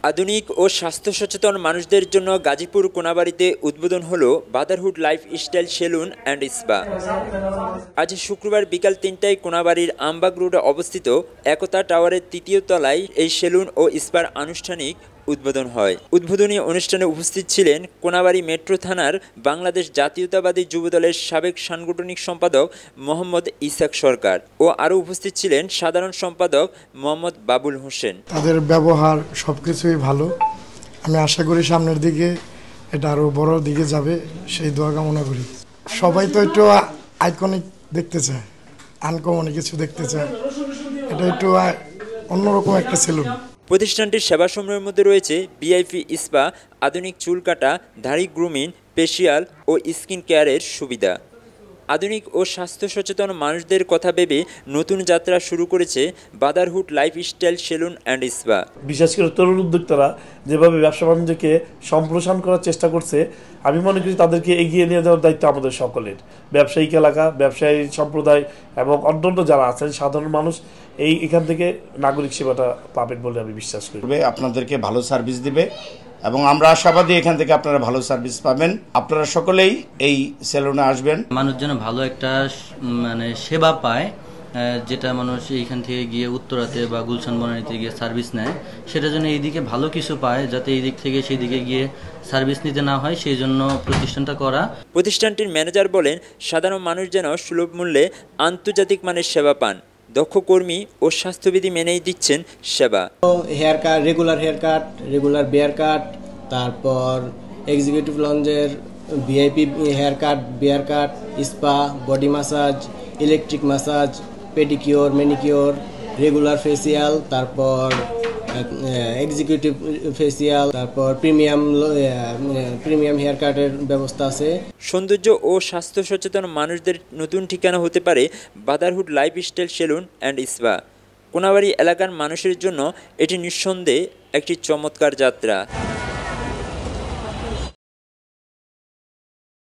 আধুনিক ও স্বাস্থ্য সচেতন মানুষদের জন্য গাজীপুর কোনাবাড়ীতে উদ্বোধন হলো brotherhood lifestyle salon and spa. আজ শুক্রবার বিকাল ৩টায় কোনাবাড়ীর আমবাগ রোডে অবস্থিত একতা টাওয়ারের ৩য় তলায় এই সেলুন ও স্পার আনুষ্ঠানিক উদ্বোধন হয়। উদ্বোধনী অনুষ্ঠানে উপস্থিত ছিলেন কোনাবাড়ী মেট্রো থানার বাংলাদেশ জাতীয়তাবাদী যুবদলের সাবেক সাংগঠনিক সম্পাদক মোহাম্মদ ইসাক সরকার ও আরও উপস্থিত ছিলেন সাধারণ সম্পাদক মোহাম্মদ বাবুল হোসেন। তাদের ব্যবহার সবকিছুই ভালো। আমি আশা করি সামনের দিকে এটা আরও বড় দিকে যাবে, সেই দোয়া কামনা করি। সবাই তো একটু আইকনিক দেখতে চায়, আনকমন কিছু দেখতে চায়। এটা একটু অন্যরকম একটা সেলুন। প্রতিষ্ঠানটির সেবাসমূহের মধ্যে রয়েছে ভিআইপি স্পা, আধুনিক চুল কাটা, দাড়ি গ্রুমিং, ফেসিয়াল ও স্কিন কেয়ারের সুবিধা। আধুনিক ও স্বাস্থ্য সচেতন মানুষদের কথা ভেবে নতুন যাত্রা শুরু করেছে brotherhood lifestyle salon and spa. বিশেষ করে তরুণ উদ্যোক্তারা যেভাবে ব্যবসা বাণিজ্যকে সম্প্রসারণ করার চেষ্টা করছে, আমি মনে করি তাদেরকে এগিয়ে নিয়ে যাওয়ার দায়িত্ব আমাদের সকলের। ব্যবসায়িক এলাকা, ব্যবসায়ী সম্প্রদায় এবং অন্যান্য যারা আছেন সাধারণ মানুষ এখান থেকে নাগরিক সেবাটা পাবেন বলে আমি বিশ্বাস করি। আপনাদেরকে ভালো সার্ভিস দিবে এবং আমরা আশাবাদী এখান থেকে আপনারা ভালো সার্ভিস পাবেন। আপনারা সকলেই এই সেলুনে আসবেন। মানুষ যেন ভালো একটা সেবা পায়, যেটা মানুষ এইখান থেকে গিয়ে উত্তরাতে বা গুলশান বনানীতে গিয়ে সার্ভিস নেয়, সেটা যেন এইদিকে ভালো কিছু পায়, যাতে এই দিক থেকে সেই দিকে গিয়ে সার্ভিস নিতে না হয়, সেই জন্য প্রতিষ্ঠানটা করা। প্রতিষ্ঠানটির ম্যানেজার বলেন, সাধারণ মানুষ যেন সুলভ মূল্যে আন্তর্জাতিক মানের সেবা পান। দক্ষ কর্মী ও স্বাস্থ্যবিধি মেনেই দিচ্ছেন সেবা। Haircut, regular haircut, regular beard cut, তারপর এক্সিকিউটিভ লঞ্জের VIP haircut, beard cut, spa, body massage, electric massage, pedicure, manicure, regular facial, তারপর এক্সিকিউটিভ ফেসিয়াল, তারপর প্রিমিয়াম হেয়ার কাটের ব্যবস্থা আছে। সৌন্দর্য ও স্বাস্থ্য সচেতন মানুষদের নতুন ঠিকানা হতে পারে brotherhood lifestyle salon and spa. কোনাবাড়ী এলাকার মানুষের জন্য এটি নিঃসন্দেহে একটি চমৎকার যাত্রা।